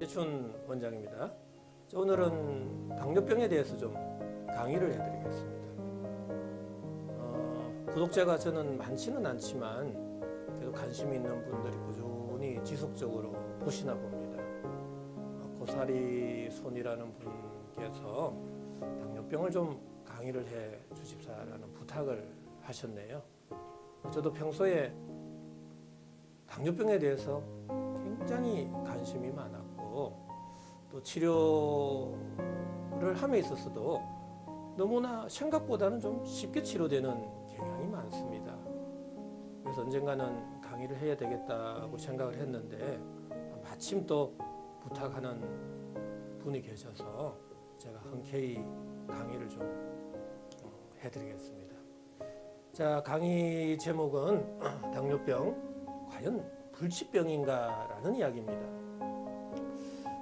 배춘 원장입니다. 오늘은 당뇨병에 대해서 좀 강의를 해드리겠습니다. 구독자가 저는 많지는 않지만 그래도 관심 있는 분들이 꾸준히 지속적으로 보시나 봅니다. 고사리 손이라는 분께서 당뇨병을 좀 강의를 해 주십사라는 부탁을 하셨네요. 저도 평소에 당뇨병에 대해서 굉장히 관심이 많았고 또 치료를 함에 있어서도 너무나 생각보다는 좀 쉽게 치료되는 경향이 많습니다. 그래서 언젠가는 강의를 해야 되겠다고 생각을 했는데 마침 또 부탁하는 분이 계셔서 제가 흔쾌히 강의를 좀 해드리겠습니다. 자, 강의 제목은 당뇨병 과연 불치병인가라는 이야기입니다.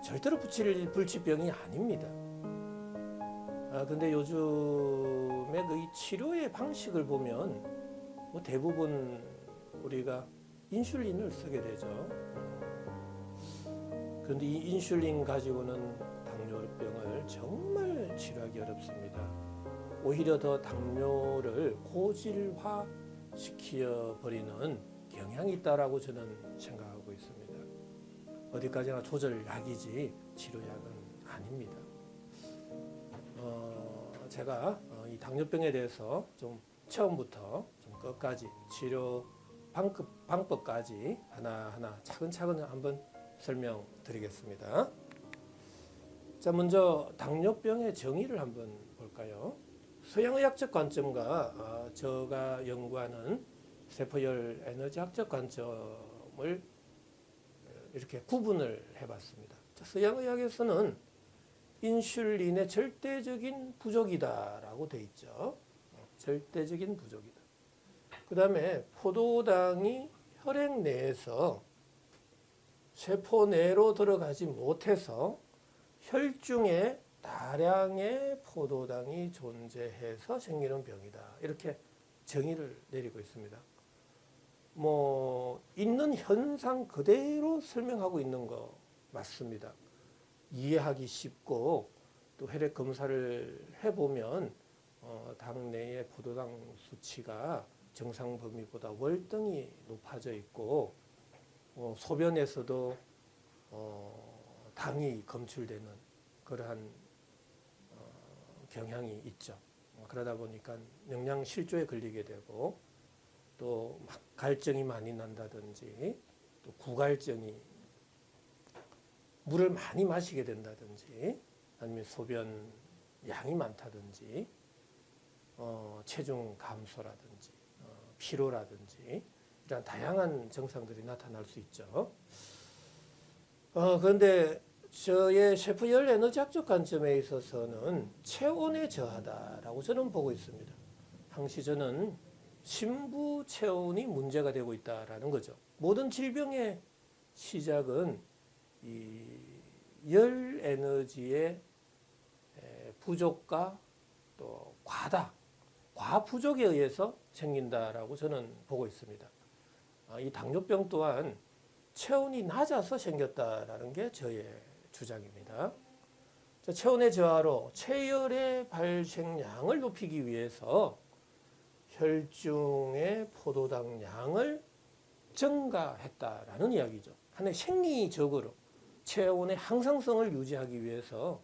절대로 불치병이 아닙니다. 근데 요즘에 그 치료의 방식을 보면 대부분 우리가 인슐린을 쓰게 되죠. 그런데 이 인슐린 가지고는 당뇨병을 정말 치료하기 어렵습니다. 오히려 더 당뇨를 고질화 시켜 버리는 경향이 있다라고 저는 생각하고 있습니다. 어디까지나 조절약이지 치료약은 아닙니다. 제가 이 당뇨병에 대해서 좀 처음부터 좀 끝까지 치료 방법까지 하나하나 차근차근 한번 설명드리겠습니다. 자, 먼저 당뇨병의 정의를 한번 볼까요? 서양의학적 관점과 제가 연구하는 세포열 에너지학적 관점을 이렇게 구분을 해봤습니다. 서양의학에서는 인슐린의 절대적인 부족이다라고 돼 있죠. 절대적인 부족이다. 그 다음에 포도당이 혈액 내에서 세포 내로 들어가지 못해서 혈중에 다량의 포도당이 존재해서 생기는 병이다. 이렇게 정의를 내리고 있습니다. 있는 현상 그대로 설명하고 있는 거 맞습니다. 이해하기 쉽고 또 혈액 검사를 해보면 당내의 포도당 수치가 정상 범위보다 월등히 높아져 있고 소변에서도 당이 검출되는 그러한 경향이 있죠. 그러다 보니까 영양실조에 걸리게 되고 또 막 갈증이 많이 난다든지 또 구갈증이 물을 많이 마시게 된다든지 아니면 소변 양이 많다든지 체중 감소라든지 피로라든지 이런 다양한 증상들이 나타날 수 있죠. 그런데 저의 세포열 에너지학적 관점에 있어서는 체온의 저하다라고 저는 보고 있습니다. 당시 저는 심부 체온이 문제가 되고 있다라는 거죠. 모든 질병의 시작은 이 열 에너지의 부족과 또 과부족에 의해서 생긴다라고 저는 보고 있습니다. 이 당뇨병 또한 체온이 낮아서 생겼다라는 게 저의 주장입니다. 체온의 저하로 체열의 발생량을 높이기 위해서 혈중의 포도당 양을 증가했다라는 이야기죠. 하나의 생리적으로 체온의 항상성을 유지하기 위해서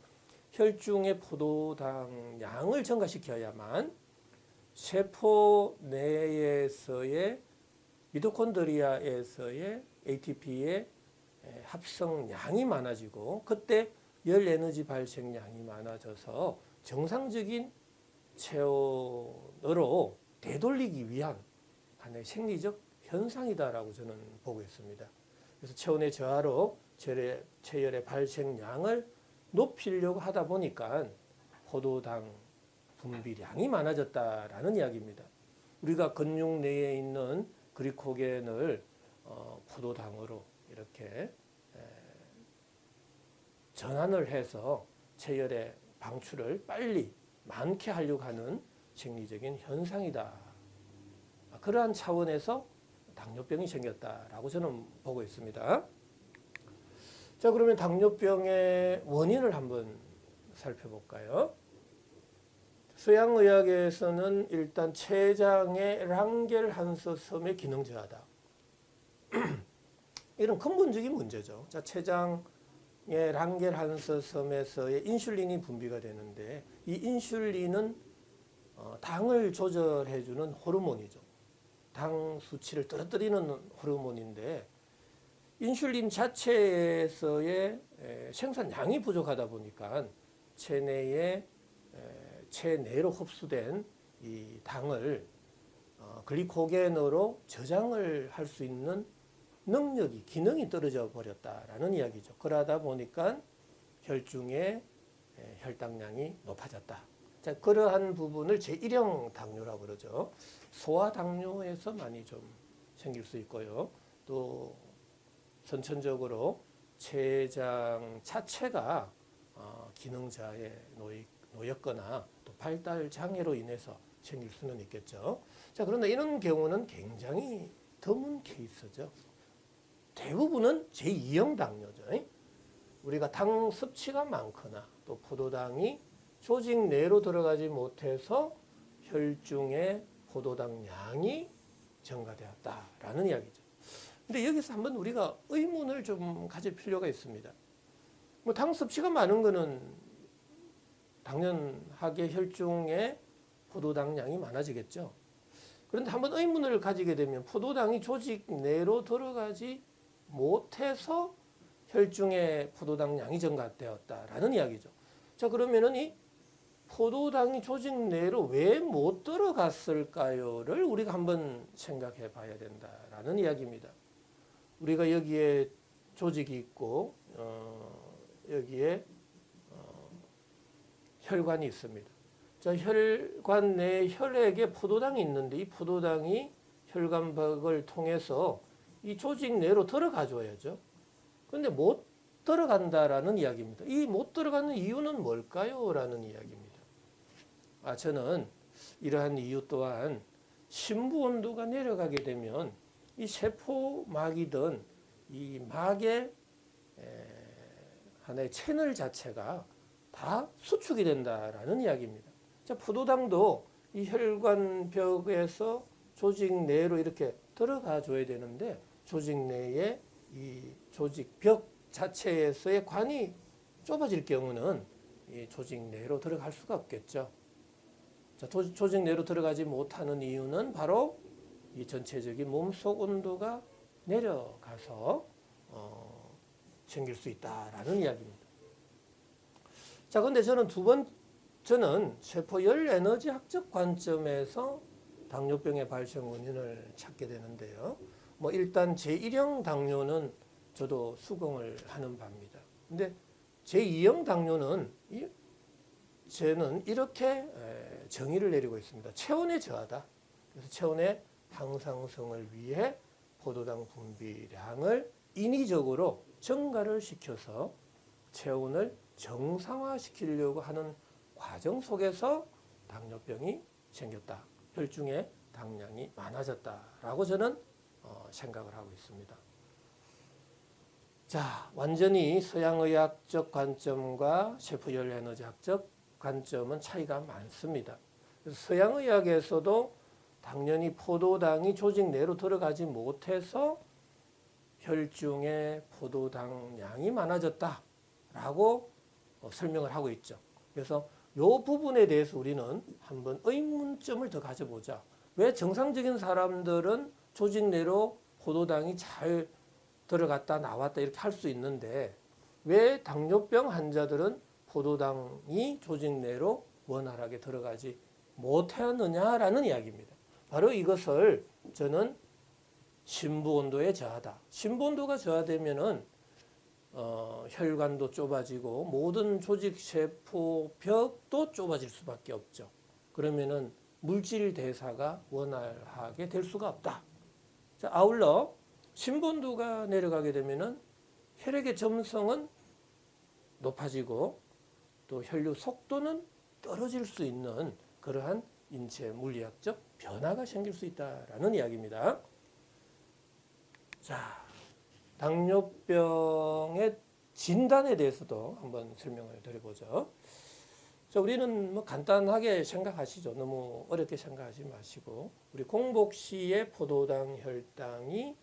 혈중의 포도당 양을 증가시켜야만 세포 내에서의 미토콘드리아에서의 ATP의 합성량이 많아지고 그때 열 에너지 발생량이 많아져서 정상적인 체온으로 되돌리기 위한 하나의 생리적 현상이다라고 저는 보고 있습니다. 그래서 체온의 저하로 체열의 발생량을 높이려고 하다 보니까 포도당 분비량이 많아졌다라는 이야기입니다. 우리가 근육 내에 있는 글리코겐을 포도당으로 이렇게 전환을 해서 체열의 방출을 빨리 많게 하려고 하는 생리적인 현상이다. 그러한 차원에서 당뇨병이 생겼다라고 저는 보고 있습니다. 자, 그러면 당뇨병의 원인을 한번 살펴볼까요? 서양의학에서는 일단 췌장의 랑겔한스섬의 기능 저하다. 이런 근본적인 문제죠. 자, 췌장의 랑겔한스섬에서의 인슐린이 분비가 되는데 이 인슐린은 당을 조절해주는 호르몬이죠. 당 수치를 떨어뜨리는 호르몬인데 인슐린 자체에서의 생산량이 부족하다 보니까 체내로 흡수된 이 당을 글리코겐으로 저장을 할 수 있는 능력이, 기능이 떨어져 버렸다라는 이야기죠. 그러다 보니까 혈중의 혈당량이 높아졌다. 자, 그러한 부분을 제1형 당뇨라고 그러죠. 소아당뇨에서 많이 좀 생길 수 있고요. 또 선천적으로 췌장 자체가 기능 저하에 놓였거나 또 발달 장애로 인해서 생길 수는 있겠죠. 자, 그런데 이런 경우는 굉장히 드문 케이스죠. 대부분은 제2형 당뇨죠. 우리가 당 섭취가 많거나 또 포도당이 조직 내로 들어가지 못해서 혈중의 포도당 양이 증가되었다라는 이야기죠. 근데 여기서 한번 우리가 의문을 좀 가질 필요가 있습니다. 뭐 당 섭취가 많은 거는 당연하게 혈중의 포도당 양이 많아지겠죠. 그런데 한번 의문을 가지게 되면 포도당이 조직 내로 들어가지 못해서 혈중의 포도당 양이 증가되었다라는 이야기죠. 자, 그러면은 이 포도당이 조직 내로 왜 못 들어갔을까요를 우리가 한번 생각해 봐야 된다라는 이야기입니다. 우리가 여기에 조직이 있고 여기에 혈관이 있습니다. 자, 혈관 내에 혈액에 포도당이 있는데 이 포도당이 혈관벽을 통해서 이 조직 내로 들어가 줘야죠. 그런데 못 들어간다라는 이야기입니다. 이 못 들어가는 이유는 뭘까요? 라는 이야기입니다. 저는 이러한 이유 또한 심부 온도가 내려가게 되면 이 세포막이든 이 막의 하나의 채널 자체가 다 수축이 된다라는 이야기입니다. 자, 포도당도 이 혈관벽에서 조직 내로 이렇게 들어가 줘야 되는데 조직 내에 이 조직벽 자체에서의 관이 좁아질 경우는 이 조직 내로 들어갈 수가 없겠죠. 자, 조직 내로 들어가지 못하는 이유는 바로 이 전체적인 몸속 온도가 내려가서 생길 수 있다라는 이야기입니다. 자, 근데 저는 세포열 에너지학적 관점에서 당뇨병의 발생 원인을 찾게 되는데요. 뭐 일단 제1형 당뇨는 저도 수긍을 하는 바입니다. 근데 제2형 당뇨는 저는 이렇게 정의를 내리고 있습니다. 체온의 저하다. 그래서 체온의 항상성을 위해 포도당 분비량을 인위적으로 증가를 시켜서 체온을 정상화시키려고 하는 과정 속에서 당뇨병이 생겼다. 혈중의 당량이 많아졌다라고 저는 생각을 하고 있습니다. 자, 완전히 서양의학적 관점과 세포열 에너지학적 관점은 차이가 많습니다. 그래서 서양의학에서도 당연히 포도당이 조직 내로 들어가지 못해서 혈중의 포도당 양이 많아졌다라고 설명을 하고 있죠. 그래서 이 부분에 대해서 우리는 한번 의문점을 더 가져보자. 왜 정상적인 사람들은 조직 내로 포도당이 잘 들어갔다 나왔다 이렇게 할 수 있는데 왜 당뇨병 환자들은 포도당이 조직 내로 원활하게 들어가지 못하느냐라는 이야기입니다. 바로 이것을 저는 심부 온도의 저하다. 심부 온도가 저하되면은 혈관도 좁아지고 모든 조직 세포 벽도 좁아질 수밖에 없죠. 그러면은 물질 대사가 원활하게 될 수가 없다. 자, 아울러 심부 온도가 내려가게 되면은 혈액의 점성은 높아지고 또 혈류 속도는 떨어질 수 있는 그러한 인체 물리학적 변화가 생길 수 있다라는 이야기입니다. 자, 당뇨병의 진단에 대해서도 한번 설명을 드려보죠. 자, 우리는 뭐 간단하게 생각하시죠. 너무 어렵게 생각하지 마시고, 우리 공복시의 포도당 혈당이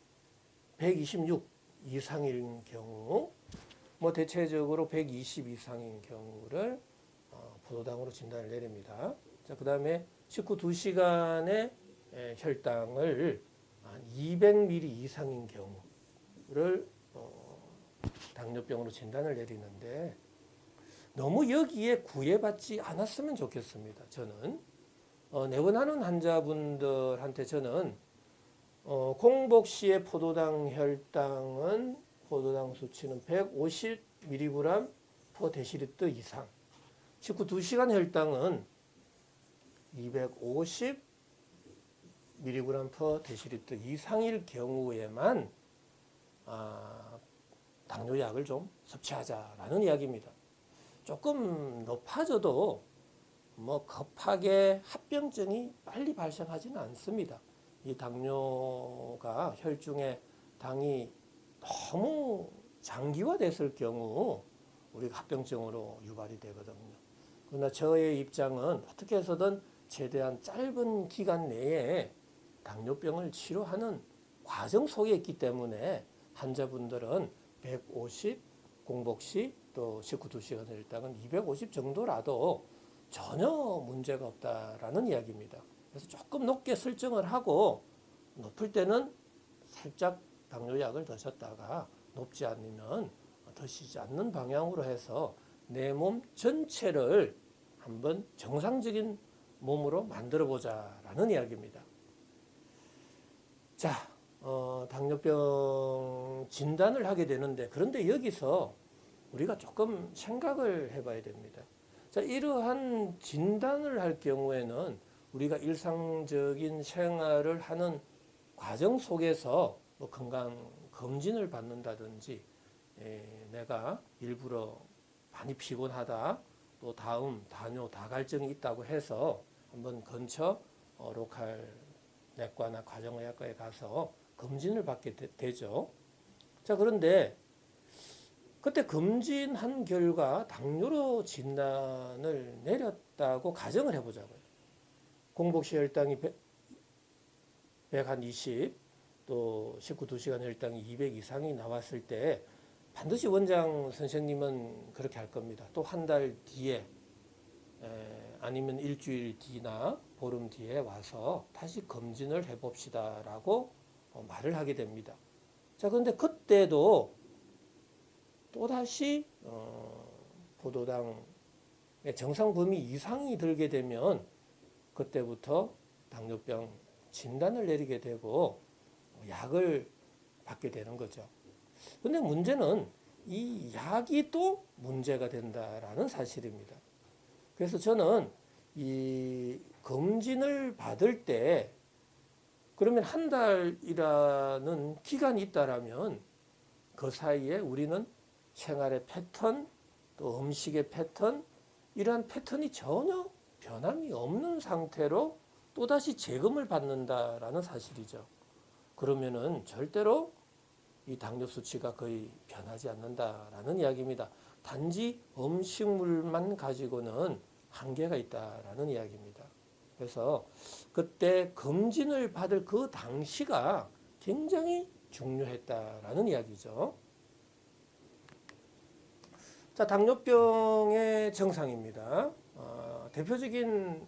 126 이상인 경우, 뭐 대체적으로 120 이상인 경우를 포도당으로 진단을 내립니다. 자, 그 다음에 식후 2시간의 혈당을 한 200ml 이상인 경우를 당뇨병으로 진단을 내리는데, 너무 여기에 구애받지 않았으면 좋겠습니다. 저는 내원하는 환자분들한테 저는 공복 시의 포도당 혈당은 포도당 수치는 150mg per 데시리터 이상, 식후 2시간 혈당은 250 mg per 데시리터 이상일 경우에만 당뇨약을 좀 섭취하자라는 이야기입니다. 조금 높아져도 뭐 급하게 합병증이 빨리 발생하지는 않습니다. 이 당뇨가 혈중에 당이 너무 장기화됐을 경우 우리가 합병증으로 유발이 되거든요. 그러나 저의 입장은 어떻게 해서든 최대한 짧은 기간 내에 당뇨병을 치료하는 과정 속에 있기 때문에 환자분들은 150 공복시 또 식후 2시간 혈당은 250 정도라도 전혀 문제가 없다라는 이야기입니다. 그래서 조금 높게 설정을 하고 높을 때는 살짝 당뇨약을 드셨다가 높지 않으면 드시지 않는 방향으로 해서 내 몸 전체를 한번 정상적인 몸으로 만들어 보자라는 이야기입니다. 자, 당뇨병 진단을 하게 되는데, 그런데 여기서 우리가 조금 생각을 해봐야 됩니다. 자, 이러한 진단을 할 경우에는 우리가 일상적인 생활을 하는 과정 속에서 뭐 건강 검진을 받는다든지, 내가 일부러 많이 피곤하다, 또 다음 당뇨 다갈증이 있다고 해서 한번 근처 로컬 내과나 가정의학과에 가서 검진을 받게 되죠. 자, 그런데 그때 검진한 결과 당뇨로 진단을 내렸다고 가정을 해보자고요. 공복시 혈당이 120, 또 식후 2시간 혈당이 200 이상이 나왔을 때 반드시 원장 선생님은 그렇게 할 겁니다. 또 한 달 뒤에 아니면 일주일 뒤나 보름 뒤에 와서 다시 검진을 해봅시다라고 말을 하게 됩니다. 자, 그런데 그때도 또다시 포도당의 정상 범위 이상이 들게 되면 그때부터 당뇨병 진단을 내리게 되고 약을 받게 되는 거죠. 근데 문제는 이 약이 또 문제가 된다라는 사실입니다. 그래서 저는 이 검진을 받을 때, 그러면 한 달이라는 기간이 있다라면 그 사이에 우리는 생활의 패턴, 또 음식의 패턴, 이러한 패턴이 전혀 변함이 없는 상태로 또다시 재검을 받는다라는 사실이죠. 그러면은 절대로 이 당뇨 수치가 거의 변하지 않는다라는 이야기입니다. 단지 음식물만 가지고는 한계가 있다라는 이야기입니다. 그래서 그때 검진을 받을 그 당시가 굉장히 중요했다라는 이야기죠. 자, 당뇨병의 정상입니다. 대표적인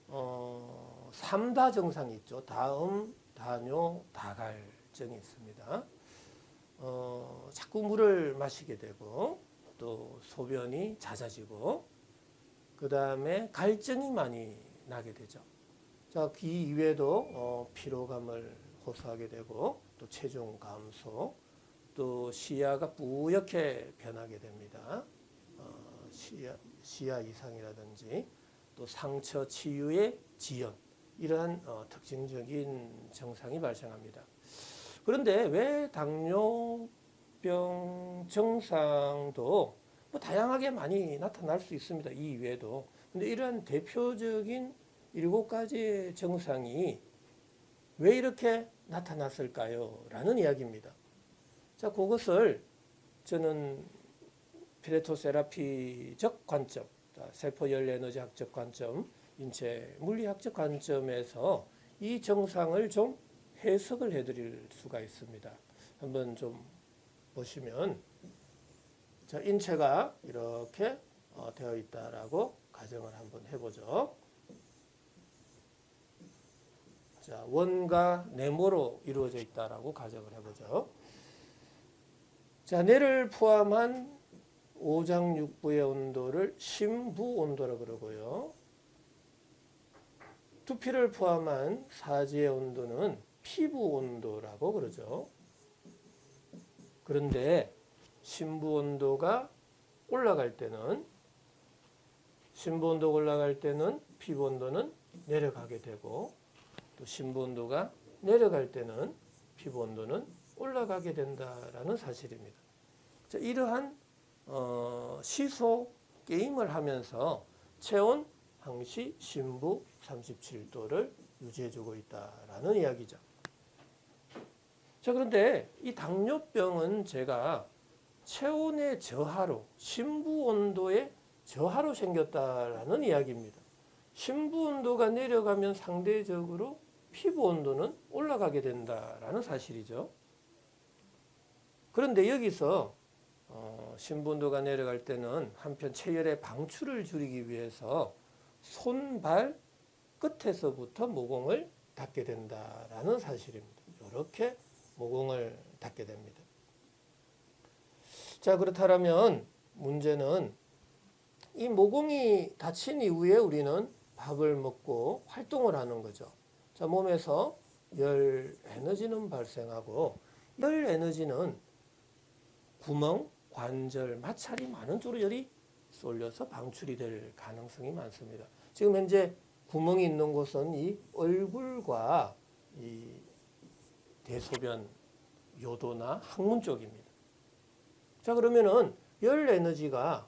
3다 정상이 있죠. 다음, 다뇨, 다갈증이 있습니다. 자꾸 물을 마시게 되고, 또 소변이 잦아지고, 그 다음에 갈증이 많이 나게 되죠. 자, 그 이외에도 피로감을 호소하게 되고, 또 체중 감소, 또 시야가 뿌옇게 변하게 됩니다. 시야 이상이라든지, 또 상처 치유의 지연, 이러한 특징적인 증상이 발생합니다. 그런데 왜 당뇨병 증상도 뭐 다양하게 많이 나타날 수 있습니다. 이 이외에도. 근데 이러한 대표적인 7가지의 증상이 왜 이렇게 나타났을까요? 라는 이야기입니다. 자, 그것을 저는 피레토세라피적 관점, 세포열 에너지학적 관점, 인체 물리학적 관점에서 이 정상을 좀 해석을 해드릴 수가 있습니다. 한번 좀 보시면, 자, 인체가 이렇게 되어 있다라고 가정을 한번 해보죠. 자, 원과 네모로 이루어져 있다라고 가정을 해보죠. 자, 뇌를 포함한 오장육부의 온도를 심부 온도라 그러고요. 두피를 포함한 사지의 온도는 피부 온도라고 그러죠. 그런데 심부 온도가 올라갈 때는 피부 온도는 내려가게 되고, 또 심부 온도가 내려갈 때는 피부 온도는 올라가게 된다라는 사실입니다. 자, 이러한 시소 게임을 하면서 체온 항시 심부 37도를 유지해주고 있다라는 이야기죠. 자, 그런데 이 당뇨병은 제가 체온의 저하로, 심부 온도의 저하로 생겼다라는 이야기입니다. 심부 온도가 내려가면 상대적으로 피부 온도는 올라가게 된다라는 사실이죠. 그런데 여기서 심부 온도가 내려갈 때는 한편 체열의 방출을 줄이기 위해서 손, 발 끝에서부터 모공을 닫게 된다라는 사실입니다. 이렇게 모공을 닫게 됩니다. 자, 그렇다면 문제는 이 모공이 닫힌 이후에 우리는 밥을 먹고 활동을 하는 거죠. 자, 몸에서 열 에너지는 발생하고, 열 에너지는 구멍, 관절, 마찰이 많은 쪽으로 열이 쏠려서 방출이 될 가능성이 많습니다. 지금 현재 구멍이 있는 곳은 이 얼굴과 이 대소변 요도나 항문 쪽입니다. 자, 그러면은 열 에너지가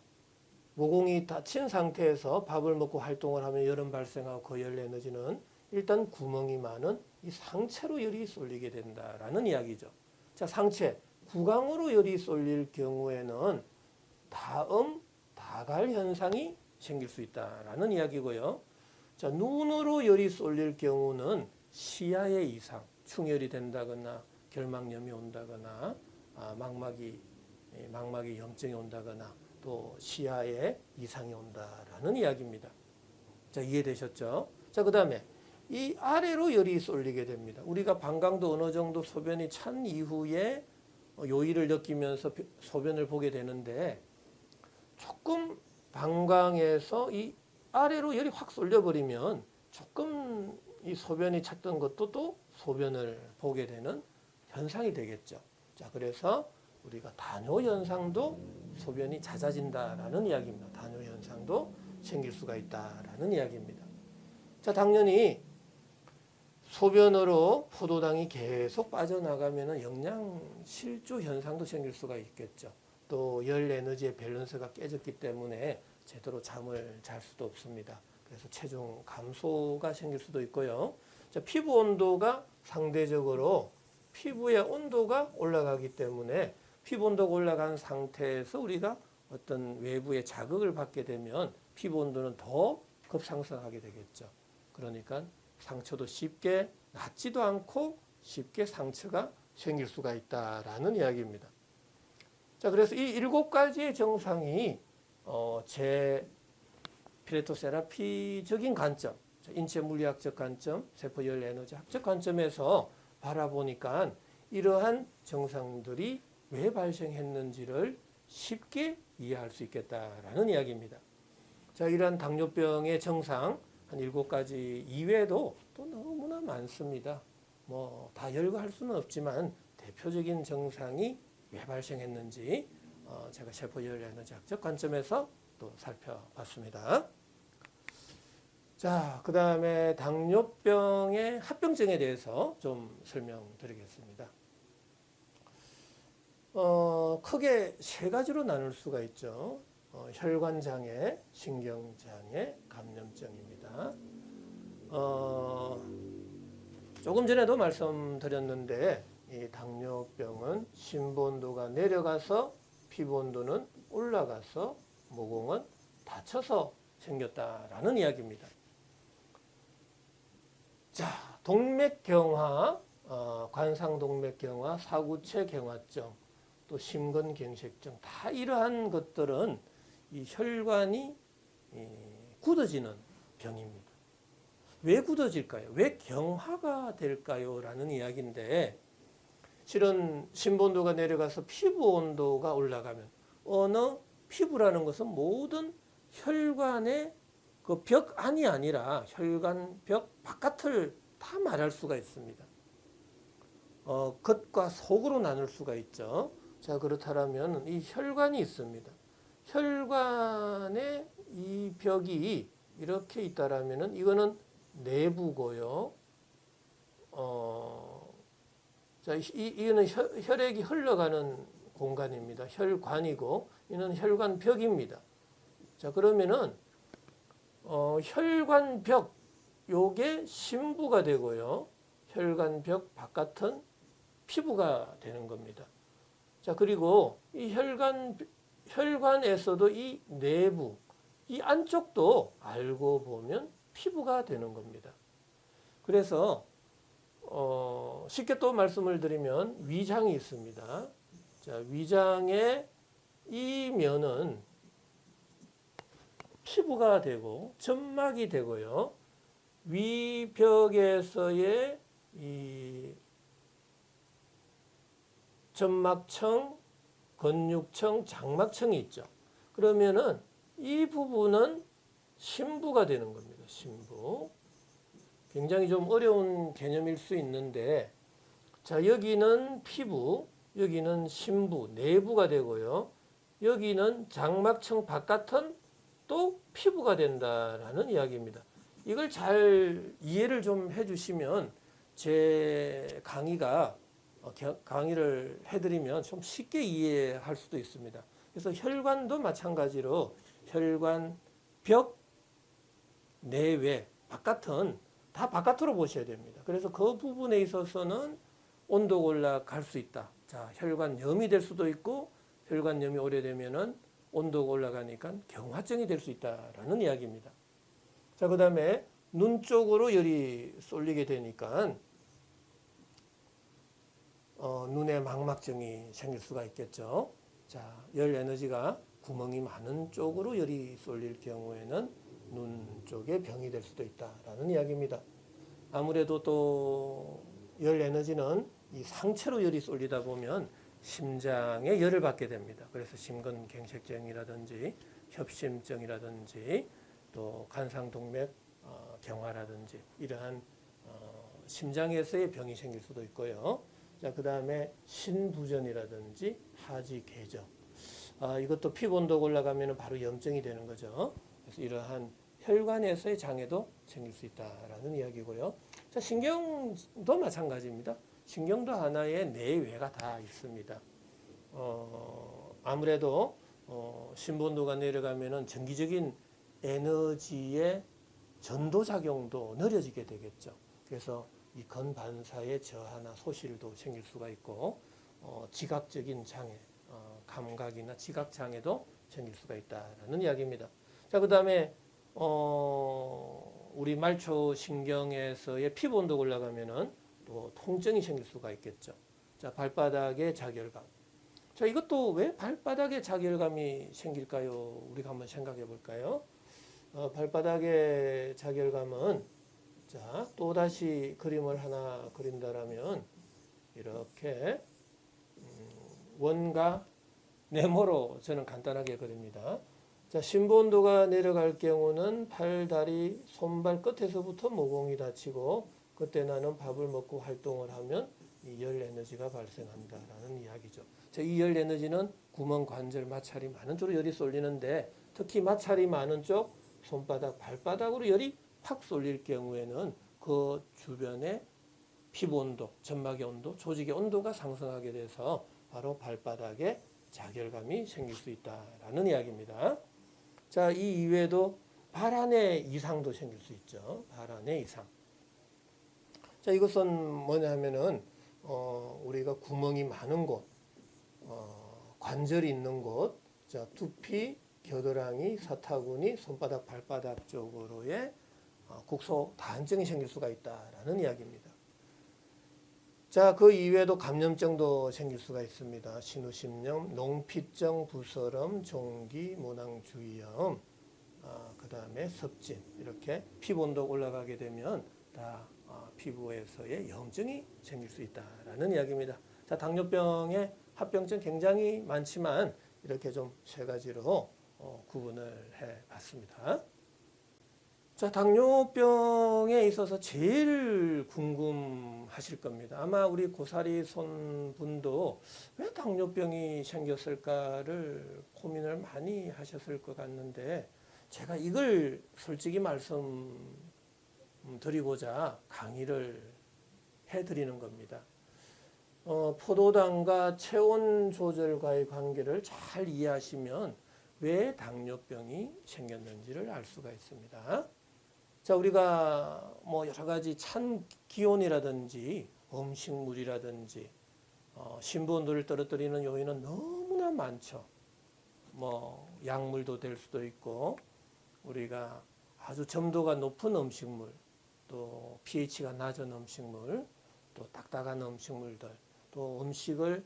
모공이 닫힌 상태에서 밥을 먹고 활동을 하면 열은 발생하고, 그 열 에너지는 일단 구멍이 많은 이 상체로 열이 쏠리게 된다라는 이야기죠. 자, 상체, 구강으로 열이 쏠릴 경우에는 다음, 다갈 현상이 생길 수 있다라는 이야기고요. 자, 눈으로 열이 쏠릴 경우는 시야의 이상, 충혈이 된다거나 결막염이 온다거나 망막이 염증이 온다거나 또 시야에 이상이 온다라는 이야기입니다. 자, 이해되셨죠? 자, 그 다음에 이 아래로 열이 쏠리게 됩니다. 우리가 방광도 어느 정도 소변이 찬 이후에 요의를 느끼면서 소변을 보게 되는데, 조금 방광에서 이 아래로 열이 확 쏠려버리면 조금 이 소변이 찼던 것도 또 소변을 보게 되는 현상이 되겠죠. 자, 그래서 우리가 다뇨 현상도 소변이 잦아진다라는 이야기입니다. 다뇨 현상도 생길 수가 있다라는 이야기입니다. 자, 당연히 소변으로 포도당이 계속 빠져나가면 영양 실조 현상도 생길 수가 있겠죠. 또 열 에너지의 밸런스가 깨졌기 때문에 제대로 잠을 잘 수도 없습니다. 그래서 체중 감소가 생길 수도 있고요. 자, 피부 온도가 상대적으로 피부의 온도가 올라가기 때문에 피부 온도가 올라간 상태에서 우리가 어떤 외부의 자극을 받게 되면 피부 온도는 더 급상승하게 되겠죠. 그러니까 상처도 쉽게 낫지도 않고 쉽게 상처가 생길 수가 있다라는 이야기입니다. 자, 그래서 이 7가지의 정상이 제 피레토세라피적인 관점, 인체 물리학적 관점, 세포열 에너지 학적 관점에서 바라보니까 이러한 정상들이 왜 발생했는지를 쉽게 이해할 수 있겠다라는 이야기입니다. 자, 이러한 당뇨병의 정상 한 7가지 이외에도 또 너무나 많습니다. 뭐 다 열거할 수는 없지만 대표적인 정상이 왜 발생했는지 제가 세포열 에너지학적 관점에서 또 살펴봤습니다. 자, 그 다음에 당뇨병의 합병증에 대해서 좀 설명드리겠습니다. 크게 3가지로 나눌 수가 있죠. 혈관장애, 신경장애, 감염증입니다. 조금 전에도 말씀드렸는데 이 당뇨병은 심부 온도가 내려가서 피부 온도는 올라가서 모공은 닫혀서 생겼다라는 이야기입니다. 자, 동맥경화, 관상동맥경화, 사구체 경화증, 또 심근경색증, 다 이러한 것들은 이 혈관이 굳어지는 병입니다. 왜 굳어질까요? 왜 경화가 될까요? 라는 이야기인데, 실은 심부온도가 내려가서 피부 온도가 올라가면 어느 피부라는 것은 모든 혈관의 그 벽 안이 아니라 혈관 벽 바깥을 다 말할 수가 있습니다. 겉과 속으로 나눌 수가 있죠. 자, 그렇다면 이 혈관이 있습니다. 혈관에 이 벽이 이렇게 있다라면은 이거는 내부고요. 자, 이거는 혈액이 흘러가는 공간입니다. 혈관이고, 이는 혈관벽입니다. 자, 그러면은 혈관벽, 요게 심부가 되고요. 혈관벽 바깥은 피부가 되는 겁니다. 자, 그리고 이 혈관에서도 이 내부, 이 안쪽도 알고 보면 피부가 되는 겁니다. 그래서 쉽게 또 말씀을 드리면 위장이 있습니다. 자, 위장의 이 면은 피부가 되고 점막이 되고요. 위벽에서의 이 점막층, 근육층, 장막층이 있죠. 그러면은 이 부분은 심부가 되는 겁니다. 심부. 굉장히 좀 어려운 개념일 수 있는데, 자, 여기는 피부, 여기는 심부, 내부가 되고요. 여기는 장막층 바깥은 또 피부가 된다라는 이야기입니다. 이걸 잘 이해를 좀 해주시면 제 강의를 해드리면 좀 쉽게 이해할 수도 있습니다. 그래서 혈관도 마찬가지로 혈관 벽 내외 바깥은 다 바깥으로 보셔야 됩니다. 그래서 그 부분에 있어서는 온도가 올라갈 수 있다. 자, 혈관염이 될 수도 있고 혈관염이 오래되면은 온도가 올라가니까 경화증이 될 수 있다라는 이야기입니다. 자, 그 다음에 눈 쪽으로 열이 쏠리게 되니까 눈에 망막증이 생길 수가 있겠죠. 자, 열 에너지가 구멍이 많은 쪽으로 열이 쏠릴 경우에는 눈 쪽에 병이 될 수도 있다라는 이야기입니다. 아무래도 또 열 에너지는 이 상체로 열이 쏠리다 보면 심장에 열을 받게 됩니다. 그래서 심근경색증이라든지 협심증이라든지 또 관상동맥 경화라든지 이러한 심장에서의 병이 생길 수도 있고요. 자, 그 다음에 신부전이라든지 하지궤적. 이것도 피부 온도가 올라가면 바로 염증이 되는 거죠. 그래서 이러한 혈관에서의 장애도 생길 수 있다라는 이야기고요. 자, 신경도 마찬가지입니다. 신경도 하나의 내외가 다 있습니다. 아무래도 심부 온도가 내려가면은 전기적인 에너지의 전도작용도 느려지게 되겠죠. 그래서 이 건반사의 저하나 소실도 생길 수가 있고 지각적인 장애, 감각이나 지각 장애도 생길 수가 있다라는 이야기입니다. 자, 그 다음에 우리 말초 신경에서의 피부 온도가 올라가면은 또 통증이 생길 수가 있겠죠. 자, 발바닥의 자결감. 자, 이것도 왜 발바닥에 자결감이 생길까요? 우리가 한번 생각해 볼까요? 발바닥의 자결감은 자, 또다시 그림을 하나 그린다라면 이렇게 원과 네모로 저는 간단하게 그립니다. 자, 심부 온도가 내려갈 경우는 팔, 다리, 손발 끝에서부터 모공이 닫히고 그때 나는 밥을 먹고 활동을 하면 이 열 에너지가 발생한다라는 이야기죠. 자, 이 열 에너지는 구멍, 관절, 마찰이 많은 쪽으로 열이 쏠리는데 특히 마찰이 많은 쪽 손바닥, 발바닥으로 열이 확 쏠릴 경우에는 그 주변의 피부 온도, 점막의 온도, 조직의 온도가 상승하게 돼서 바로 발바닥에 자결감이 생길 수 있다라는 이야기입니다. 자, 이 이외에도 발 안에 이상도 생길 수 있죠. 발 안에 이상. 자, 이것은 뭐냐 하면은 우리가 구멍이 많은 곳, 관절이 있는 곳, 자, 두피, 겨드랑이, 사타구니, 손바닥, 발바닥 쪽으로의 국소 다한증이 생길 수가 있다라는 이야기입니다. 자, 그 이외에도 감염증도 생길 수가 있습니다. 신우심염, 농피증, 부스럼, 종기, 모낭주의염, 그 다음에 습진, 이렇게 피부 온도가 올라가게 되면 다 피부에서의 염증이 생길 수 있다라는 이야기입니다. 자, 당뇨병의 합병증 굉장히 많지만 이렇게 좀 세 가지로 구분을 해 봤습니다. 자, 당뇨병에 있어서 제일 궁금하실 겁니다. 아마 우리 고사리 손분도 왜 당뇨병이 생겼을까를 고민을 많이 하셨을 것 같는데, 제가 이걸 솔직히 말씀드리고자 강의를 해드리는 겁니다. 포도당과 체온 조절과의 관계를 잘 이해하시면 왜 당뇨병이 생겼는지를 알 수가 있습니다. 자, 우리가 뭐 여러 가지 찬 기온이라든지 음식물이라든지 신부온도를 떨어뜨리는 요인은 너무나 많죠. 뭐 약물도 될 수도 있고, 우리가 아주 점도가 높은 음식물, 또 pH가 낮은 음식물, 또 딱딱한 음식물들, 또 음식을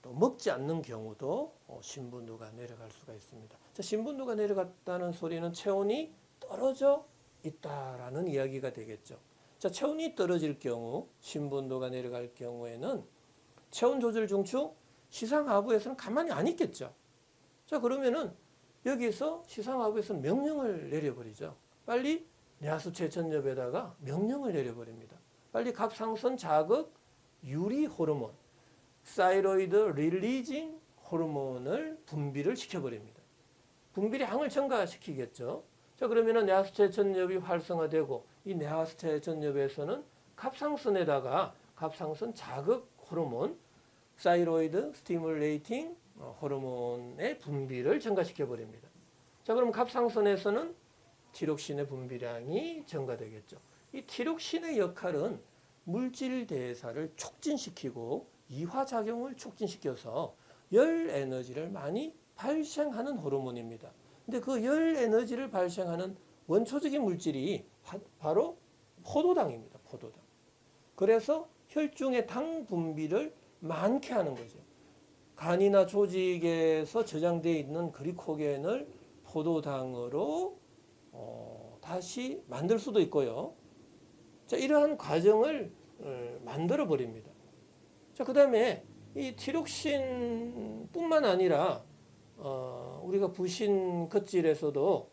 또 먹지 않는 경우도 신분도가 내려갈 수가 있습니다. 자, 신분도가 내려갔다는 소리는 체온이 떨어져 있다라는 이야기가 되겠죠. 자, 체온이 떨어질 경우, 신분도가 내려갈 경우에는 체온 조절 중추 시상하부에서는 가만히 안 있겠죠. 자, 그러면은 여기서 시상하부에서는 명령을 내려버리죠. 빨리 뇌하수체천엽에다가 명령을 내려버립니다. 빨리 갑상선 자극 유리 호르몬, 사이로이드 릴리징 호르몬을 분비를 시켜버립니다. 분비량을 증가시키겠죠. 자, 그러면은 뇌하수체천엽이 활성화되고, 이 뇌하수체천엽에서는 갑상선에다가 갑상선 자극 호르몬, 사이로이드 스티뮬레이팅 호르몬의 분비를 증가시켜 버립니다. 자, 그럼 갑상선에서는 티록신의 분비량이 증가되겠죠. 이 티록신의 역할은 물질 대사를 촉진시키고 이화작용을 촉진시켜서 열 에너지를 많이 발생하는 호르몬입니다. 근데 그 열 에너지를 발생하는 원초적인 물질이 바로 포도당입니다. 포도당. 그래서 혈중의 당 분비를 많게 하는 거죠. 간이나 조직에서 저장되어 있는 글리코겐을 포도당으로 다시 만들 수도 있고요. 자, 이러한 과정을 만들어 버립니다. 자, 그 다음에 이 티록신뿐만 아니라 우리가 부신 겉질에서도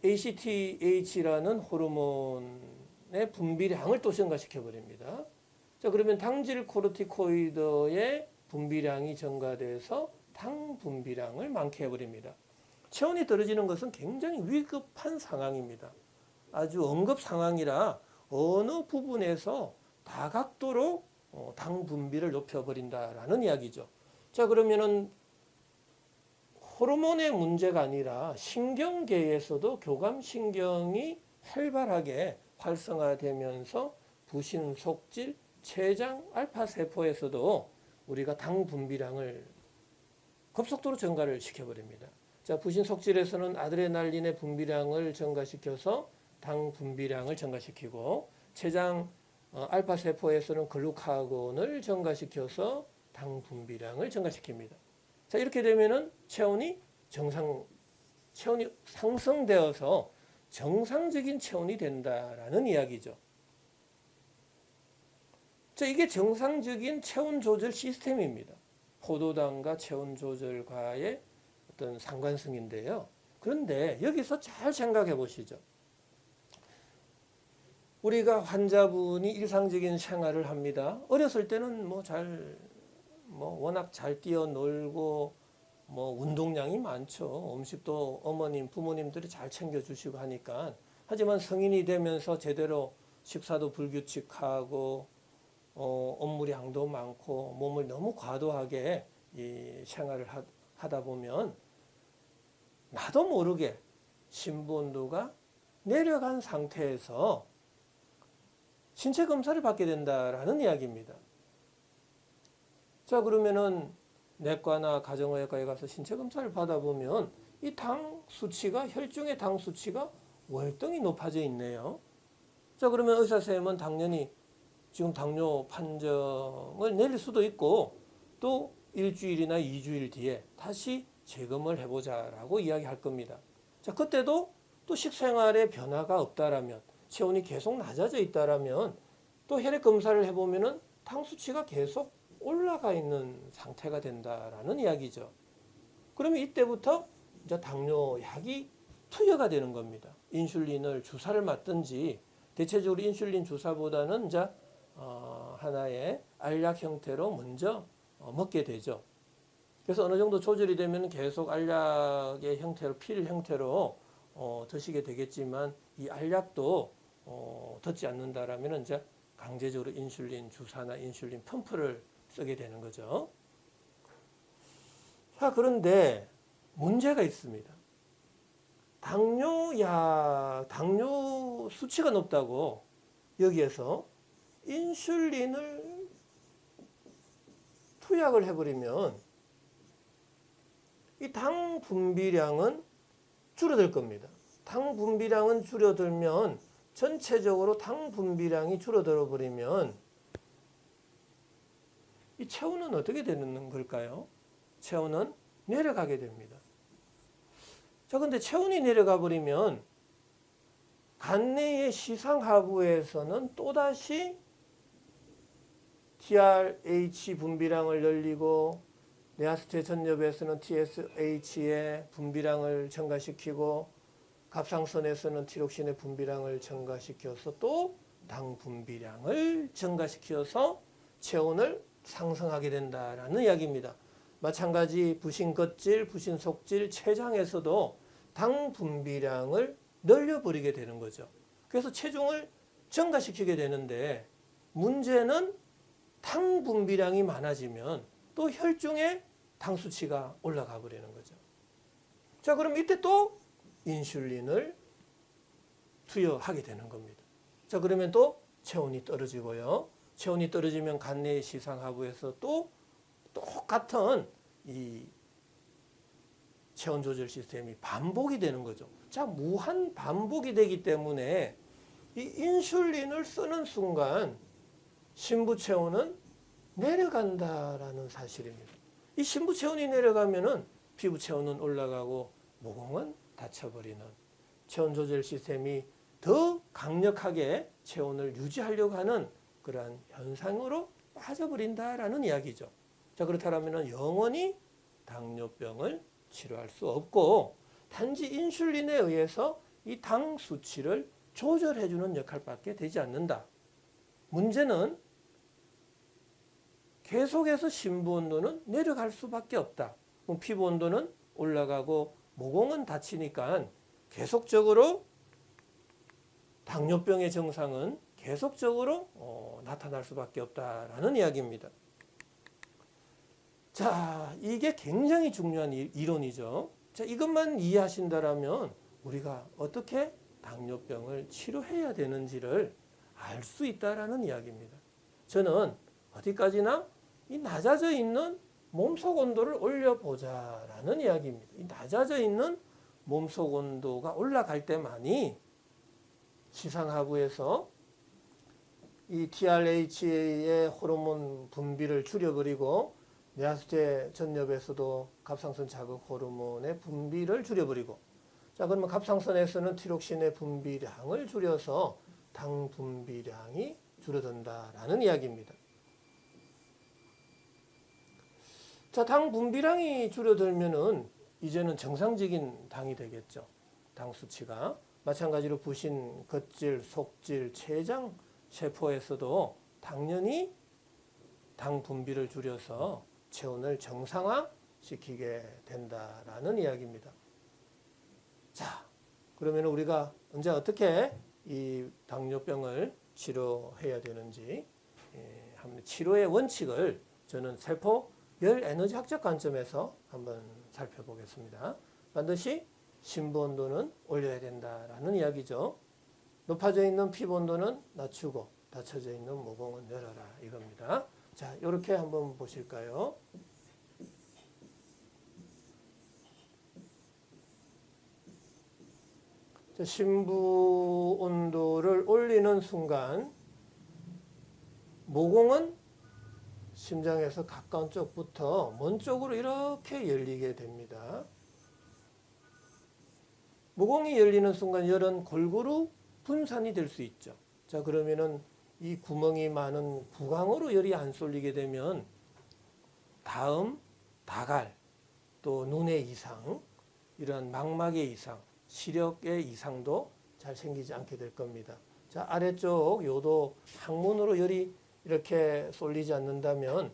ACTH라는 호르몬의 분비량을 또 증가시켜 버립니다. 자, 그러면 당질 코르티코이드의 분비량이 증가돼서 당 분비량을 많게 해버립니다. 체온이 떨어지는 것은 굉장히 위급한 상황입니다. 아주 응급 상황이라 어느 부분에서 다각도로 당 분비를 높여버린다라는 이야기죠. 자, 그러면은 호르몬의 문제가 아니라 신경계에서도 교감신경이 활발하게 활성화되면서 부신 속질, 췌장 알파세포에서도 우리가 당 분비량을 급속도로 증가를 시켜버립니다. 자, 부신 속질에서는 아드레날린의 분비량을 증가시켜서 당 분비량을 증가시키고, 췌장 알파세포에서는 글루카곤을 증가시켜서 당 분비량을 증가시킵니다. 자, 이렇게 되면은 체온이 상승되어서 정상적인 체온이 된다라는 이야기죠. 자, 이게 정상적인 체온 조절 시스템입니다. 포도당과 체온 조절과의 어떤 상관성인데요. 그런데 여기서 잘 생각해 보시죠. 우리가 환자분이 일상적인 생활을 합니다. 어렸을 때는 워낙 잘 뛰어놀고 운동량이 많죠. 음식도 어머님, 부모님들이 잘 챙겨주시고 하니까. 하지만 성인이 되면서 제대로 식사도 불규칙하고 업무량도 많고 몸을 너무 과도하게 이 생활을 하다 보면 나도 모르게 신부온도가 내려간 상태에서 신체 검사를 받게 된다라는 이야기입니다. 자, 그러면은 내과나 가정의학과에 가서 신체 검사를 받아보면 이 당 수치가, 혈중의 당 수치가 월등히 높아져 있네요. 자, 그러면 의사 선생님은 당연히 지금 당뇨 판정을 내릴 수도 있고 또 일주일이나 2주일 뒤에 다시 재검을 해보자라고 이야기할 겁니다. 자, 그때도 또 식생활에 변화가 없다라면, 체온이 계속 낮아져 있다라면 또 혈액 검사를 해보면은 당 수치가 계속 올라가 있는 상태가 된다라는 이야기죠. 그러면 이때부터 이제 당뇨약이 투여가 되는 겁니다. 인슐린을 주사를 맞든지, 대체적으로 인슐린 주사보다는 이제 하나의 알약 형태로 먼저 먹게 되죠. 그래서 어느 정도 조절이 되면 계속 알약의 형태로, 필 형태로 드시게 되겠지만, 이 알약도 듣지 않는다라면 이제 강제적으로 인슐린 주사나 인슐린 펌프를 쓰게 되는 거죠. 자, 그런데 문제가 있습니다. 당뇨 수치가 높다고 여기에서 인슐린을 투약을 해버리면 이 당 분비량은 줄어들 겁니다. 당 분비량은 줄어들면, 전체적으로 당 분비량이 줄어들어 버리면 이 체온은 어떻게 되는 걸까요? 체온은 내려가게 됩니다. 자, 근데 체온이 내려가 버리면 간내의 시상하부에서는 또다시 TRH 분비량을 늘리고, 뇌하수체 전엽에서는 TSH의 분비량을 증가시키고, 갑상선에서는 티록신의 분비량을 증가시켜서 또 당 분비량을 증가시켜서 체온을 상승하게 된다라는 이야기입니다. 마찬가지 부신겉질, 부신속질, 췌장에서도 당 분비량을 늘려버리게 되는 거죠. 그래서 체중을 증가시키게 되는데, 문제는 당 분비량이 많아지면 또 혈중의 당 수치가 올라가 버리는 거죠. 자, 그럼 이때 또 인슐린을 투여하게 되는 겁니다. 자, 그러면 또 체온이 떨어지고요. 체온이 떨어지면 간내의 시상하부에서 또 똑같은 이 체온 조절 시스템이 반복이 되는 거죠. 자, 무한 반복이 되기 때문에 이 인슐린을 쓰는 순간 심부 체온은 내려간다라는 사실입니다. 이 심부 체온이 내려가면은 피부 체온은 올라가고 모공은 닫혀버리는, 체온 조절 시스템이 더 강력하게 체온을 유지하려고 하는 그러한 현상으로 빠져버린다라는 이야기죠. 자, 그렇다면 영원히 당뇨병을 치료할 수 없고, 단지 인슐린에 의해서 이 당 수치를 조절해주는 역할밖에 되지 않는다. 문제는 계속해서 심부 온도는 내려갈 수밖에 없다. 그럼 피부 온도는 올라가고 모공은 닫히니까 계속적으로 당뇨병의 증상은 계속적으로 나타날 수밖에 없다라는 이야기입니다. 자, 이게 굉장히 중요한 이론이죠. 자, 이것만 이해하신다라면 우리가 어떻게 당뇨병을 치료해야 되는지를 알 수 있다라는 이야기입니다. 저는 어디까지나 이 낮아져 있는 몸속 온도를 올려보자라는 이야기입니다. 이 낮아져 있는 몸속 온도가 올라갈 때만이 시상하부에서 이 TRH의 호르몬 분비를 줄여버리고, 뇌하수체 전엽에서도 갑상선 자극 호르몬의 분비를 줄여버리고, 자, 그러면 갑상선에서는 티록신의 분비량을 줄여서 당 분비량이 줄어든다라는 이야기입니다. 자, 당 분비량이 줄어들면은 이제는 정상적인 당이 되겠죠. 당 수치가. 마찬가지로 부신, 겉질, 속질, 췌장 세포에서도 당연히 당 분비를 줄여서 체온을 정상화시키게 된다라는 이야기입니다. 자, 그러면 우리가 언제 어떻게 이 당뇨병을 치료해야 되는지, 치료의 원칙을 저는 세포 열 에너지학적 관점에서 한번 살펴보겠습니다. 반드시 심부 온도는 올려야 된다라는 이야기죠. 높아져 있는 피부 온도는 낮추고 닫혀져 있는 모공은 열어라, 이겁니다. 자, 이렇게 한번 보실까요? 자, 심부 온도를 올리는 순간 모공은 심장에서 가까운 쪽부터 먼 쪽으로 이렇게 열리게 됩니다. 모공이 열리는 순간 열은 골고루 분산이 될 수 있죠. 자, 그러면은 이 구멍이 많은 구강으로 열이 안 쏠리게 되면 다음 다갈, 또 눈의 이상, 이러한 망막의 이상, 시력의 이상도 잘 생기지 않게 될 겁니다. 자, 아래쪽 요도 항문으로 열이 이렇게 쏠리지 않는다면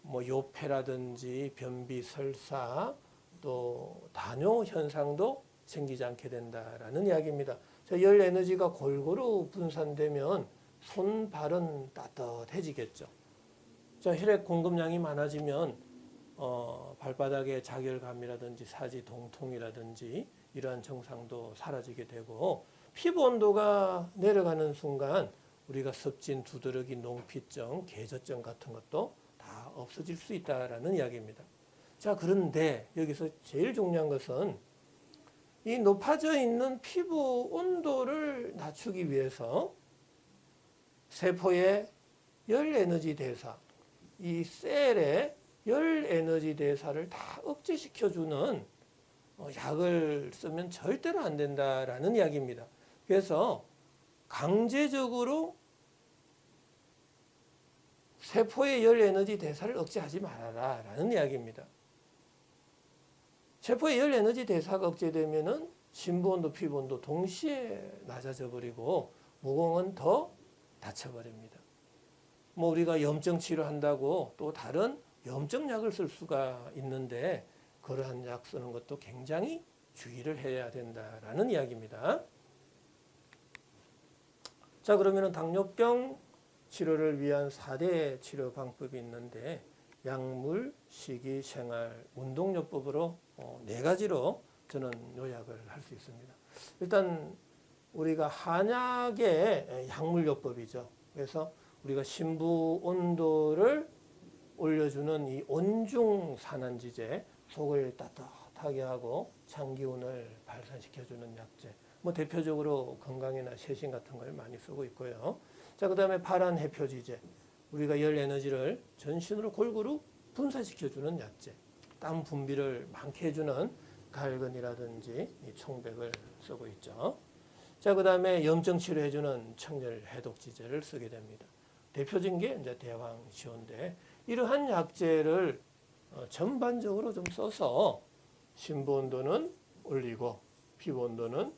뭐 요패라든지 변비, 설사, 또 다뇨 현상도 생기지 않게 된다라는 이야기입니다. 자, 열 에너지가 골고루 분산되면 손, 발은 따뜻해지겠죠. 자, 혈액 공급량이 많아지면 발바닥에 자결감이라든지 사지 동통이라든지 이러한 증상도 사라지게 되고, 피부 온도가 내려가는 순간 우리가 습진, 두드러기, 농피증, 계저증 같은 것도 다 없어질 수 있다라는 이야기입니다. 자, 그런데 여기서 제일 중요한 것은 이 높아져 있는 피부 온도를 낮추기 위해서 세포의 열 에너지 대사, 이 셀의 열 에너지 대사를 다 억제시켜주는 약을 쓰면 절대로 안 된다라는 이야기입니다. 그래서 강제적으로 세포의 열 에너지 대사를 억제하지 말아라 라는 이야기입니다. 세포의 열 에너지 대사가 억제되면은 심부온도, 피부온도 동시에 낮아져 버리고 모공은 더 다쳐버립니다. 뭐 우리가 염증 치료한다고 또 다른 염증 약을 쓸 수가 있는데 그러한 약 쓰는 것도 굉장히 주의를 해야 된다라는 이야기입니다. 자, 그러면은 당뇨병 치료를 위한 4대 치료 방법이 있는데 약물, 식이, 생활, 운동요법으로 4가지로 저는 요약을 할 수 있습니다. 일단 우리가 한약의 약물요법이죠. 그래서 우리가 심부 온도를 올려주는 이 온중산안지제, 속을 따뜻하게 하고 장기운을 발산시켜주는 약재, 뭐 대표적으로 건강이나 쇄신 같은 걸 많이 쓰고 있고요. 자, 그 다음에 파란 해표지제, 우리가 열 에너지를 전신으로 골고루 분산시켜주는 약재, 땀 분비를 많게 해주는 갈근이라든지 이 청백을 쓰고 있죠. 자, 그 다음에 염증 치료해주는 청열 해독지제를 쓰게 됩니다. 대표적인 게 이제 대왕시온데, 이러한 약재를 전반적으로 좀 써서 심부 온도는 올리고 피부 온도는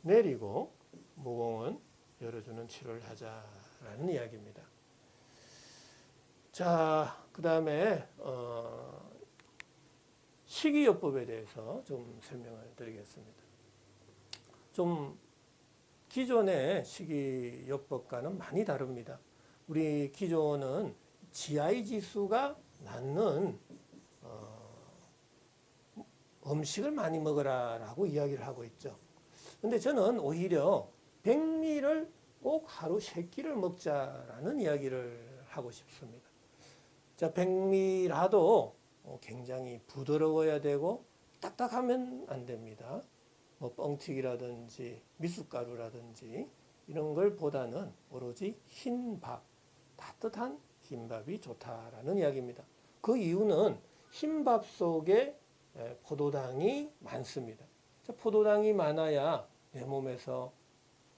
내리고 모공은 열어주는 치료를 하자라는 이야기입니다. 자, 그 다음에 식이요법에 대해서 좀 설명을 드리겠습니다. 좀 기존의 식이요법과는 많이 다릅니다. 우리 기존은 GI 지수가 낮는 음식을 많이 먹으라라고 이야기를 하고 있죠. 근데 저는 오히려 백미를 꼭 하루 3끼를 먹자라는 이야기를 하고 싶습니다. 자, 백미라도 굉장히 부드러워야 되고 딱딱하면 안 됩니다. 뭐 뻥튀기라든지 미숫가루라든지 이런 걸 보다는 오로지 흰밥, 따뜻한 흰밥이 좋다라는 이야기입니다. 그 이유는 흰밥 속에 포도당이 많습니다. 자, 포도당이 많아야 내 몸에서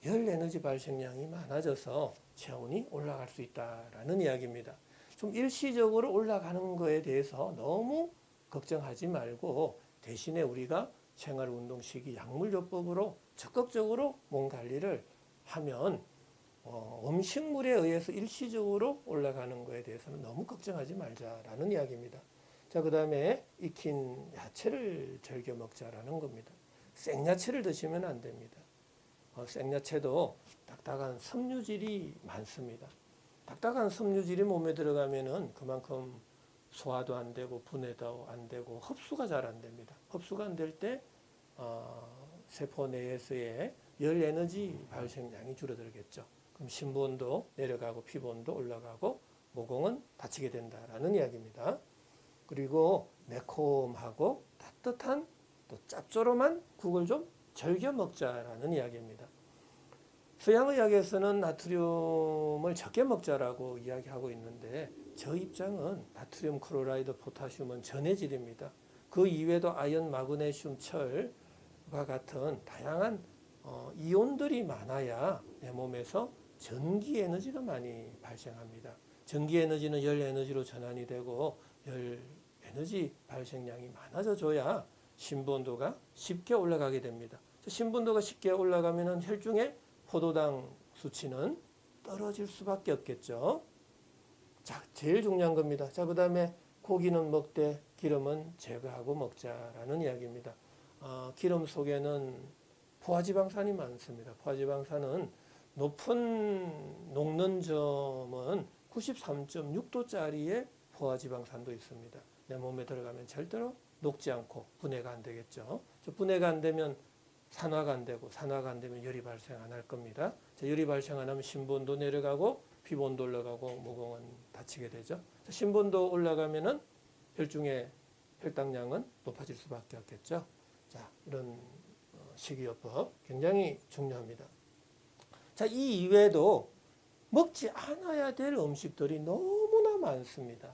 열 에너지 발생량이 많아져서 체온이 올라갈 수 있다라는 이야기입니다. 좀 일시적으로 올라가는 거에 대해서 너무 걱정하지 말고 대신에 우리가 생활운동식이 약물요법으로 적극적으로 몸 관리를 하면 음식물에 의해서 일시적으로 올라가는 거에 대해서는 너무 걱정하지 말자라는 이야기입니다. 자, 그 다음에 익힌 야채를 즐겨 먹자라는 겁니다. 생야채를 드시면 안 됩니다. 생야채도 딱딱한 섬유질이 많습니다. 딱딱한 섬유질이 몸에 들어가면은 그만큼 소화도 안 되고 분해도 안 되고 흡수가 잘 안 됩니다. 흡수가 안 될 때 세포 내에서의 열 에너지 발생량이 줄어들겠죠. 그럼 심부온도 내려가고 피부온도 올라가고 모공은 다치게 된다라는 이야기입니다. 그리고 매콤하고 따뜻한 또 짭조름한 국을 좀 즐겨 먹자라는 이야기입니다. 서양의학에서는 나트륨을 적게 먹자라고 이야기하고 있는데 저 입장은 나트륨, 클로라이드, 포타슘은 전해질입니다. 그 이외에도 아연, 마그네슘, 철과 같은 다양한 이온들이 많아야 내 몸에서 전기 에너지가 많이 발생합니다. 전기 에너지는 열 에너지로 전환이 되고 열 에너지 발생량이 많아져 줘야 심부온도가 쉽게 올라가게 됩니다. 심부온도가 쉽게 올라가면 혈중의 포도당 수치는 떨어질 수밖에 없겠죠. 자, 제일 중요한 겁니다. 자, 그 다음에 고기는 먹되 기름은 제거하고 먹자라는 이야기입니다. 기름 속에는 포화지방산이 많습니다. 포화지방산은 높은 녹는 점은 93.6도짜리의 포화지방산도 있습니다. 내 몸에 들어가면 절대로 녹지 않고 분해가 안 되겠죠. 분해가 안 되면 산화가 안 되고 산화가 안 되면 열이 발생 안 할 겁니다. 열이 발생 안 하면 심부온도 내려가고 피부온도 올라가고 모공은 다치게 되죠. 심부온도 올라가면은 혈중의 혈당량은 높아질 수밖에 없겠죠. 자, 이런 식이요법 굉장히 중요합니다. 자, 이 이외에도 먹지 않아야 될 음식들이 너무나 많습니다.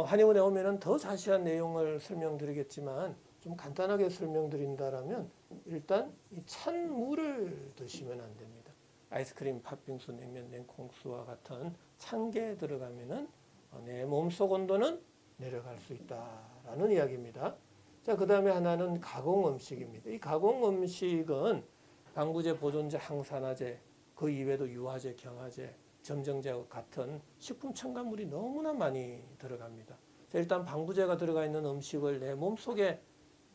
한의원에 오면은 더 자세한 내용을 설명드리겠지만 좀 간단하게 설명드린다라면 일단 이 찬 물을 드시면 안 됩니다. 아이스크림, 팥빙수, 냉면, 냉콩수와 같은 찬 게 들어가면은 내 몸속 온도는 내려갈 수 있다라는 이야기입니다. 자, 그 다음에 하나는 가공 음식입니다. 이 가공 음식은 방부제, 보존제, 항산화제, 그 이외에도 유화제, 경화제, 점정제와 같은 식품 첨가물이 너무나 많이 들어갑니다. 자, 일단 방부제가 들어가 있는 음식을 내 몸속에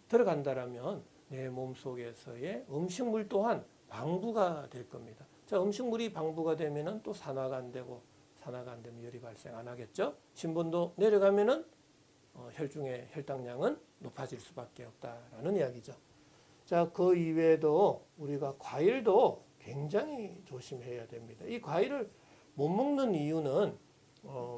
들어간다라면 내 몸속에서의 음식물 또한 방부가 될 겁니다. 자, 음식물이 방부가 되면은 또 산화가 안 되고 산화가 안 되면 열이 발생 안 하겠죠. 심부온도 내려가면은 혈중의 혈당량은 높아질 수밖에 없다라는 이야기죠. 자, 그 이외에도 우리가 과일도 굉장히 조심해야 됩니다. 이 과일을 못 먹는 이유는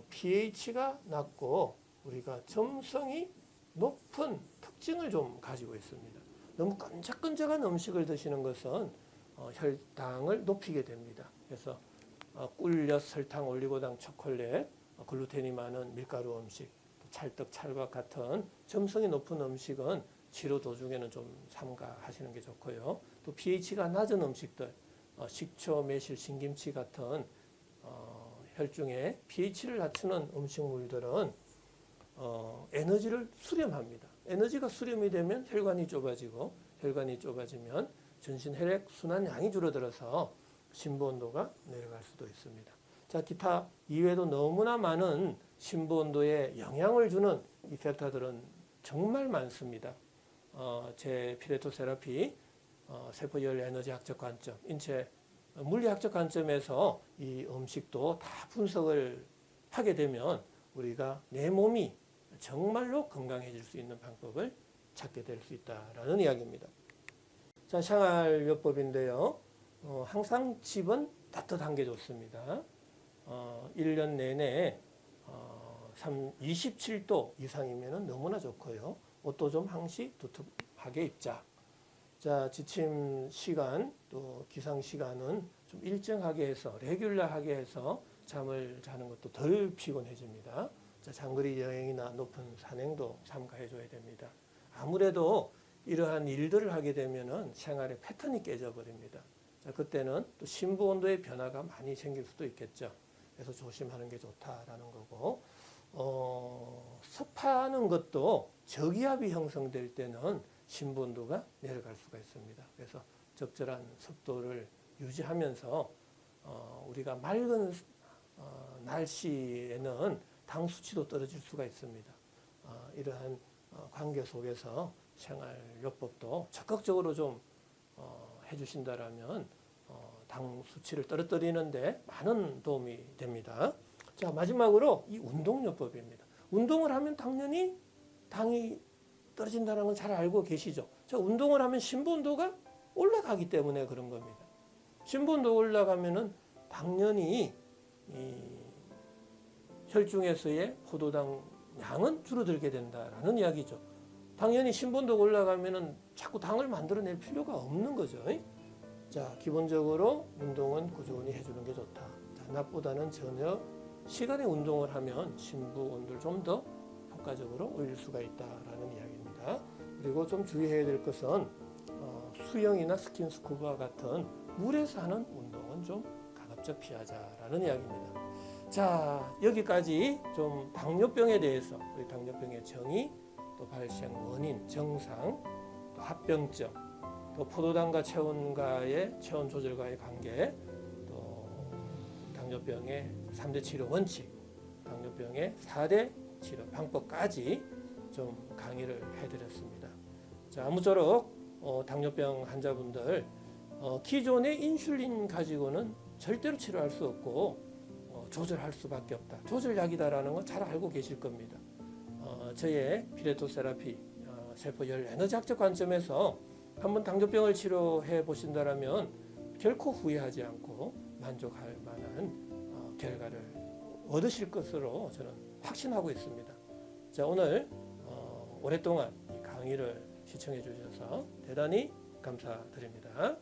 pH가 낮고 우리가 점성이 높은 특징을 좀 가지고 있습니다. 너무 끈적끈적한 음식을 드시는 것은 혈당을 높이게 됩니다. 그래서 꿀엿, 설탕, 올리고당, 초콜릿, 글루텐이 많은 밀가루 음식, 찰떡, 찰밥 같은 점성이 높은 음식은 치료 도중에는 좀 삼가하시는 게 좋고요. 또 pH가 낮은 음식들, 식초, 매실, 신김치 같은 혈중의 pH를 낮추는 음식물들은 에너지를 수렴합니다. 에너지가 수렴이 되면 혈관이 좁아지고 혈관이 좁아지면 전신 혈액 순환 양이 줄어들어서 심부온도가 내려갈 수도 있습니다. 자, 기타 이외에도 너무나 많은 심부온도에 영향을 주는 이 팩터들은 정말 많습니다. 제 피레토 세라피 세포열 에너지학적 관점, 인체 물리학적 관점에서 이 음식도 다 분석을 하게 되면 우리가 내 몸이 정말로 건강해질 수 있는 방법을 찾게 될 수 있다라는 이야기입니다. 자, 생활요법인데요. 항상 집은 따뜻한 게 좋습니다. 1년 내내 27도 이상이면 너무나 좋고요. 옷도 좀 항시 두툼하게 입자. 자, 지침 시간 또 기상 시간은 좀 일정하게 해서 레귤러하게 해서 잠을 자는 것도 덜 피곤해집니다. 자, 장거리 여행이나 높은 산행도 삼가해 줘야 됩니다. 아무래도 이러한 일들을 하게 되면은 생활의 패턴이 깨져 버립니다. 자, 그때는 또 심부 온도의 변화가 많이 생길 수도 있겠죠. 그래서 조심하는 게 좋다라는 거고, 습하는 것도 저기압이 형성될 때는 심부 온도가 내려갈 수가 있습니다. 그래서 적절한 습도를 유지하면서 우리가 맑은 날씨에는 당 수치도 떨어질 수가 있습니다. 이러한 관계 속에서 생활요법도 적극적으로 좀 해주신다라면 당 수치를 떨어뜨리는데 많은 도움이 됩니다. 자, 마지막으로 이 운동요법입니다. 운동을 하면 당연히 당이 떨어진다는 건 잘 알고 계시죠? 자, 운동을 하면 심부온도가 올라가기 때문에 그런 겁니다. 심부온도 올라가면은 당연히 이 혈중에서의 포도당 양은 줄어들게 된다라는 이야기죠. 당연히 신분도가 올라가면은 자꾸 당을 만들어낼 필요가 없는 거죠. 자, 기본적으로 운동은 꾸준히 해주는 게 좋다. 자, 낮보다는 저녁 시간에 운동을 하면 심부온도를 좀 더 효과적으로 올릴 수가 있다라는 이야기입니다. 그리고 좀 주의해야 될 것은 수영이나 스킨스쿠버와 같은 물에서 하는 운동은 좀 가급적 피하자라는 이야기입니다. 자, 여기까지 좀 당뇨병에 대해서 우리 당뇨병의 정의, 또 발생 원인, 정상, 또 합병증, 또 포도당과 체온과의 체온 조절과의 관계, 또 당뇨병의 3대 치료 원칙, 당뇨병의 4대 치료 방법까지 좀 강의를 해드렸습니다. 자, 아무쪼록 당뇨병 환자분들 기존의 인슐린 가지고는 절대로 치료할 수 없고 조절할 수밖에 없다. 조절약이다라는 건 잘 알고 계실 겁니다. 저의 피레토 세라피 세포열 에너지학적 관점에서 한번 당뇨병을 치료해 보신다라면 결코 후회하지 않고 만족할 만한 결과를 얻으실 것으로 저는 확신하고 있습니다. 자, 오늘 오랫동안 이 강의를 시청해 주셔서 대단히 감사드립니다.